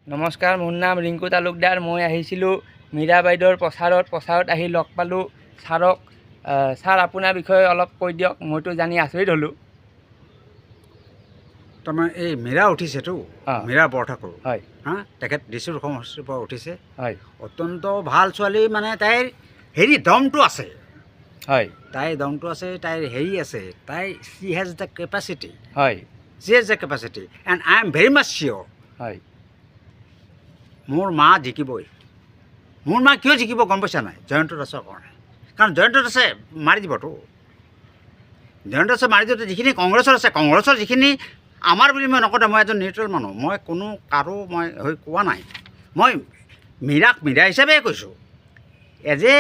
নমস্কাৰ, মোৰ নাম ৰিংকু তালুকদাৰ। মই আহিছিলোঁ মীৰা বাইদেউৰ প্ৰচাৰত আহি লগ পালোঁ ছাৰক। ছাৰ, আপোনাৰ বিষয়ে অলপ কৈ দিয়ক। মইতো জানি আচৰিত হ'লোঁ। তাৰমানে এই মীৰা উঠিছেতো, মীৰা বৰঠাকুৰ, হয়, তেখেত ডিচি সমষ্টিৰ পৰা উঠিছে। হয়, অত্যন্ত ভাল ছোৱালী, মানে তাইৰ দমটো আছে। হয়, তাইৰ দমটো আছে, তাইৰ আছে, she has the capacity. হয়, she has the capacity and I am very much sure. হয়, মোৰ মা জিকিবই। মোৰ মা কিয় জিকিব গম পাইছা নাই? জয়ন্ত দাসৰ কাৰণে। কাৰণ জয়ন্ত দাসে মাৰি দিবতো। জয়ন্ত দাসে মাৰি দিওঁতে যিখিনি কংগ্ৰেছৰ আছে, কংগ্ৰেছৰ যিখিনি আমাৰ বুলি মই নকওঁতে, মই এজন নিউট্ৰেল মানুহ, মই কোনো কাৰো মই কোৱা নাই। মই মীৰাক মীৰা হিচাপে কৈছোঁ, এজ এ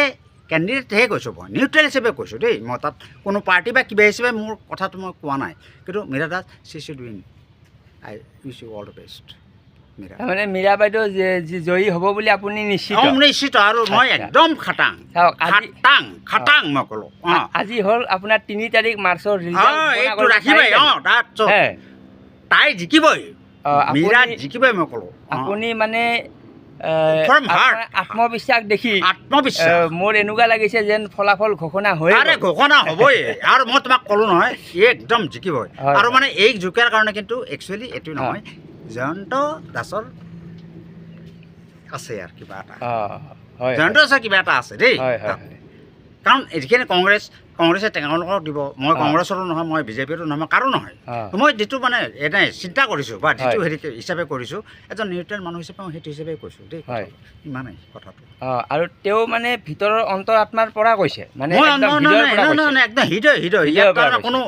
কেণ্ডিডেটহে কৈছোঁ, মই নিউট্ৰেল হিচাপে কৈছোঁ দেই। মই তাত কোনো পাৰ্টি বা কিবা হিচাপে মোৰ কথাটো মই কোৱা নাই। কিন্তু Mira Das, she should win. I wish you all the best. মানে মীৰা বাইদেউ জয়ী হ'ব বুলি আপুনি নিশ্চিত? নিশ্চিত, আৰু মই একদম খাটাং মই ক'লোঁ। আজি হ'ল আপোনাৰ 3 তাৰিখ মাৰ্চৰ তাই জিকিবই, মীৰা জিকিবই মই ক'লোঁ। আপুনি মানে আত্মবিশ্বাস দেখি মোৰ এনেকুৱা লাগিছে যেন ফলাফল ঘোষণা হৈ ঘোষণা হ'বই। আৰু মই তোমাক ক'লোঁ নহয়, একদম জিকিবই। আৰু মানে এই জোকাৰ কাৰণে কিন্তু একচুৱেলি এইটো নহয়, জয়ন্ত দাসৰ আছে আৰু কিবা এটা, জয়ন্ত দাসৰ কিবা এটা আছে দেই। কাৰণ যিখিনি কংগ্ৰেছে তেওঁলোকক দিব, মই কংগ্ৰেছৰো নহয়, মই বিজেপিৰো নহয়, মই কাৰো নহয়। মই যিটো মানে এনে চিন্তা কৰিছোঁ বা যিটো হেৰি হিচাপে কৰিছোঁ, এজন নিউট্ৰেল মানুহ হিচাপে মই সেইটো হিচাপে কৈছোঁ দেই। ইমানেই কথাটো। আৰু তেওঁ মানে ভিতৰৰ অন্তৰ আত্মাৰ পৰা কৈছে, মানে একদম হৃদয়, কোনো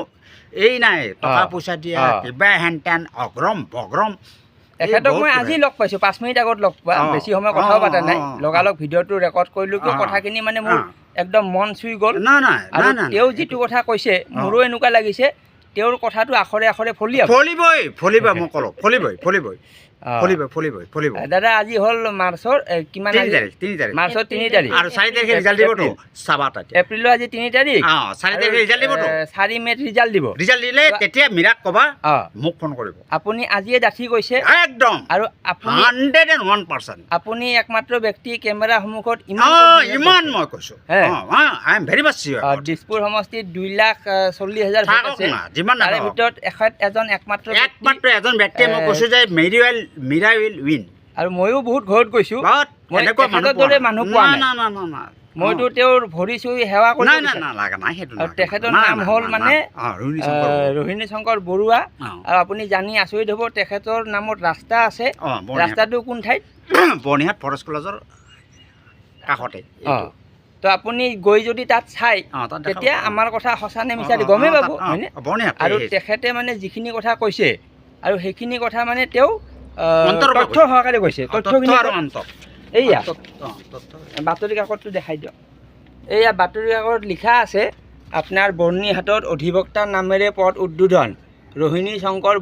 এই নাই টকা পইচা দিয়া কিবা হেন তেন অগ্ৰম বগ্ৰম। তেখেতক মই আজি লগ পাইছোঁ, 5 মিনিট আগত লগ পোৱা, বেছি সময় কথাও পাতা নাই। লগালগ ভিডিঅ'টো ৰেকৰ্ড কৰিলোঁ, কিয় কথাখিনি মানে মোৰ একদম মন চুই গ'ল। আৰু তেওঁ যিটো কথা কৈছে, মোৰো এনেকুৱা লাগিছে তেওঁৰ কথাটো আখৰে আখৰে ফলিবই মই ক'লোঁ, ফলিবই। দাদা, আজি হ'ল মাৰ্চৰ কিমান? 3 তাৰিখ। মাৰ্চৰ 3 তাৰিখ। আৰু 4 তাৰিখে ৰিজাল্ট দিবতো। এপ্ৰিলৰ আজি 3 তাৰিখ। 4 তাৰিখে ৰিজাল্ট দিবতো। 4 মে'ত ৰিজাল্ট দিব। ৰিজাল্ট দিলে তেতিয়া মীৰাক ক'বা, মোক ফোন কৰিব। আপুনি আজিয়ে ডাঠি কৈছে একদম, আৰু আপুনি 101%। আপুনি একমাত্ৰ ব্যক্তি কেমেৰা সন্মুখত ইমান মই কৈছোঁ। আই এম ভেৰি মাছ চিয়ৰ। দিছপুৰ সমষ্টিত 2,40,000 ভোট আছে, তাৰে ভিতৰত একমাত্ৰ ব্যক্তিয়ে মই কৈছোঁ যে মীৰা উইল উইন। আৰু ময়ো বহুত ঘৰত গৈছোঁ, মানুহ পোৱা নাই। মইতো তেওঁৰ ভৰি চুই সেৱা কৰি, আৰু তেখেতৰ নাম হ'ল মানে ৰোহিণী শংকৰ বৰুৱা। আৰু আপুনি জানি আচৰিত হ'ব, তেখেতৰ নামত ৰাস্তা আছে। ৰাস্তাটো কোন ঠাইত? বৰ্ণিহাট ফৰেষ্ট কলেজৰ কাষতে। তো আপুনি গৈ যদি তাত চাই, তেতিয়া আমাৰ কথা সঁচা নে মিছা গমেই পাব, হয়নে? আৰু তেখেতে মানে যিখিনি কথা কৈছে, আৰু সেইখিনি কথা মানে তেওঁ তথ্য সহকাৰে কৈছে। তথ্যখিনি এইয়া বাতৰি কাকতটো দেখাই দিয়ক। এইয়া বাতৰি কাকত লিখা আছে, আপোনাৰ বৰ্ণিহাটত অধিবক্তাৰ নামেৰে পদ উদ্বোধন, ৰোহিণী শংকৰ